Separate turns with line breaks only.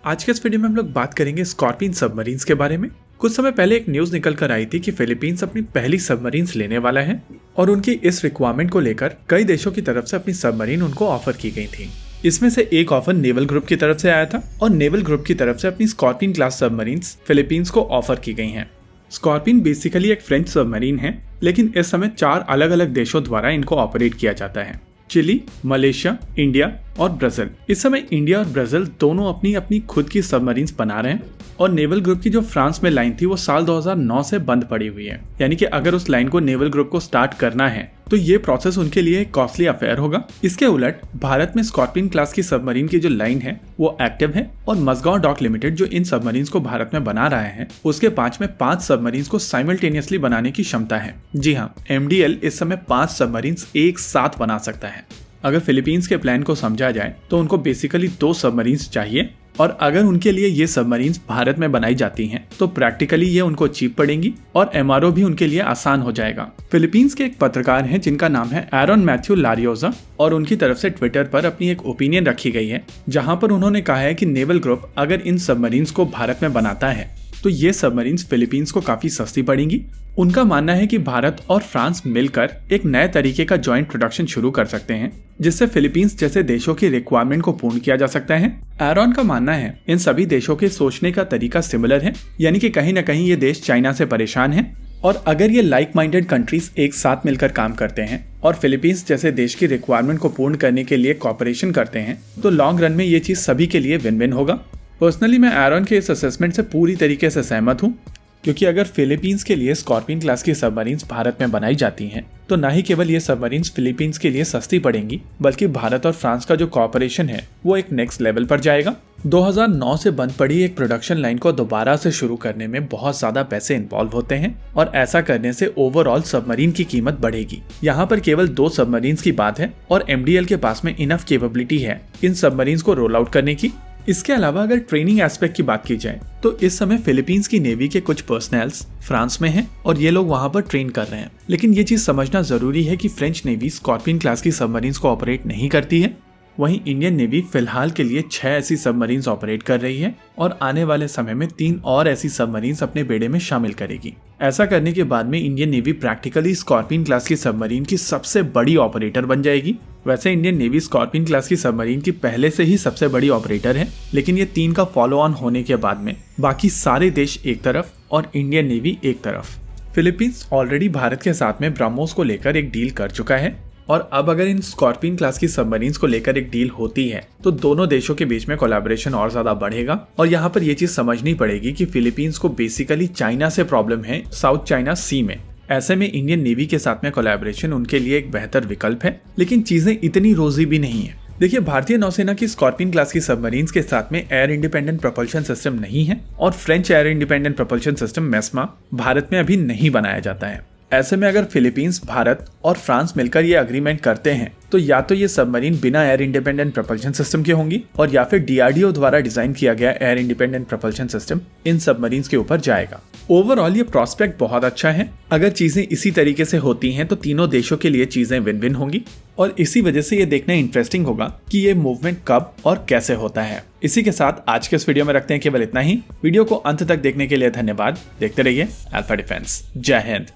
आज के इस वीडियो में हम लोग बात करेंगे स्कॉर्पियन सबमरीन्स के बारे में। कुछ समय पहले एक न्यूज निकल कर आई थी कि फिलीपींस अपनी पहली सबमरीन्स लेने वाला है और उनकी इस रिक्वायरमेंट को लेकर कई देशों की तरफ से अपनी सबमरीन उनको ऑफर की गई थी। इसमें से एक ऑफर नेवल ग्रुप की तरफ से आया था और नेवल ग्रुप की तरफ से अपनी स्कॉर्पियन क्लास सबमरीन्स फिलीपींस को ऑफर की गई हैं। स्कॉर्पियन बेसिकली एक फ्रेंच सबमरीन है, लेकिन इस समय 4 अलग अलग देशों द्वारा इनको ऑपरेट किया जाता है: चिली, मलेशिया, इंडिया और ब्राजील। इस समय इंडिया और ब्राजील दोनों अपनी अपनी खुद की सबमरीन्स बना रहे हैं और नेवल ग्रुप की जो फ्रांस में लाइन थी वो साल 2009 से बंद पड़ी हुई है। यानी कि अगर उस लाइन को नेवल ग्रुप को स्टार्ट करना है तो ये प्रोसेस उनके लिए एक कॉस्टली अफेयर होगा। इसके उलट भारत में स्कॉर्पियन क्लास की सबमरीन की जो लाइन है वो एक्टिव है और मजगांव डॉक लिमिटेड जो इन सबमरीन्स को भारत में बना रहा है उसके 5 में 5 सबमरीन्स को साइमल्टेनियसली बनाने की क्षमता है। जी हाँ, MDL इस समय 5 सबमरीन्स एक साथ बना सकता है। अगर फिलीपींस के प्लान को समझा जाए तो उनको बेसिकली 2 सबमरीन्स चाहिए और अगर उनके लिए ये सबमरीन्स भारत में बनाई जाती हैं तो प्रैक्टिकली ये उनको चीप पड़ेंगी और MRO भी उनके लिए आसान हो जाएगा। फिलीपींस के एक पत्रकार हैं जिनका नाम है एरन मैथ्यू लारियोजा और उनकी तरफ से ट्विटर पर अपनी एक ओपिनियन रखी गई है जहां पर उन्होंने कहा है कि नेवल ग्रुप अगर इन सबमरीन्स को भारत में बनाता है तो ये सबमरीन्स फिलीपींस को काफी सस्ती पड़ेंगी। उनका मानना है कि भारत और फ्रांस मिलकर एक नए तरीके का जॉइंट प्रोडक्शन शुरू कर सकते हैं जिससे फिलीपींस जैसे देशों की रिक्वायरमेंट को पूर्ण किया जा सकता है। एरॉन का मानना है इन सभी देशों के सोचने का तरीका सिमिलर है, यानी कि कहीं न कहीं ये देश चाइना से परेशान है और अगर ये लाइक माइंडेड कंट्रीज एक साथ मिलकर काम करते हैं और फिलीपींस जैसे देश की रिक्वायरमेंट को पूर्ण करने के लिए कॉपरेशन करते हैं तो लॉन्ग रन में ये चीज सभी के लिए विन विन होगा। पर्सनली मैं एरॉन के इस असेसमेंट से पूरी तरीके से सहमत हूँ, क्योंकि अगर फिलीपींस के लिए स्कॉर्पियन क्लास की सबमरीन्स भारत में बनाई जाती हैं तो न ही केवल ये सबमरीन्स फिलीपींस के लिए सस्ती पड़ेंगी बल्कि भारत और फ्रांस का जो कॉपरेशन है वो एक नेक्स्ट लेवल पर जाएगा। 2009 से बंद पड़ी एक प्रोडक्शन लाइन को दोबारा से शुरू करने में बहुत ज्यादा पैसे इन्वॉल्व होते हैं और ऐसा करने से ओवरऑल सबमरीन की कीमत बढ़ेगी। यहाँ पर केवल 2 सबमरीन्स की बात है और MDL के पास में इनफ कैपेबिलिटी है इन सबमरीन्स को रोल आउट करने की। इसके अलावा अगर ट्रेनिंग एस्पेक्ट की बात की जाए तो इस समय फिलीपींस की नेवी के कुछ पर्सनल्स फ्रांस में हैं और ये लोग वहां पर ट्रेन कर रहे हैं। लेकिन ये चीज समझना जरूरी है कि फ्रेंच नेवी स्कॉर्पियन क्लास की सबमरीन्स को ऑपरेट नहीं करती है। वहीं इंडियन नेवी फिलहाल के लिए 6 ऐसी सबमरीन्स ऑपरेट कर रही है और आने वाले समय में 3 और ऐसी सबमरीन्स अपने बेड़े में शामिल करेगी। ऐसा करने के बाद में Indian navy practically scorpion class की सबमरीन की सबसे बड़ी ऑपरेटर बन जाएगी। वैसे इंडियन नेवी स्कॉर्पियन क्लास की सबमरीन की पहले से ही सबसे बड़ी ऑपरेटर है, लेकिन ये 3 का फॉलो ऑन होने के बाद में बाकी सारे देश एक तरफ और इंडियन नेवी एक तरफ। फिलीपींस ऑलरेडी भारत के साथ में ब्रह्मोस को लेकर एक डील कर चुका है और अब अगर इन स्कॉर्पियन क्लास की सबमरीन्स को लेकर एक डील होती है तो दोनों देशों के बीच में कोलैबोरेशन और ज्यादा बढ़ेगा। और यहाँ पर ये चीज समझनी पड़ेगी कि फिलीपींस को बेसिकली चाइना से प्रॉब्लम है साउथ चाइना सी में। ऐसे में इंडियन नेवी के साथ में कोलैबोरेशन उनके लिए एक बेहतर विकल्प है, लेकिन चीजें इतनी रोजी भी नहीं है। देखिए, भारतीय नौसेना की स्कॉर्पियन क्लास की सबमरीन्स के साथ में एयर इंडिपेंडेंट प्रोपल्शन सिस्टम नहीं है और French air independent propulsion system MESMA Bharat में अभी नहीं बनाया जाता है। ऐसे में अगर फिलीपींस, भारत और फ्रांस मिलकर ये अग्रीमेंट करते हैं तो या तो ये सबमरीन बिना एयर इंडिपेंडेंट प्रोपल्शन सिस्टम के होंगी और या फिर DRDO द्वारा डिजाइन किया गया air independent propulsion system in submarines के ऊपर जाएगा। ओवरऑल ये प्रोस्पेक्ट बहुत अच्छा है। अगर चीजें इसी तरीके से होती हैं तो तीनों देशों के लिए चीजें विन विन होंगी और इसी वजह से ये देखना इंटरेस्टिंग होगा कि ये मूवमेंट कब और कैसे होता है। इसी के साथ आज के इस वीडियो में रखते हैं केवल इतना ही। वीडियो को अंत तक देखने के लिए धन्यवाद। देखते रहिए अल्फा डिफेंस। जय हिंद।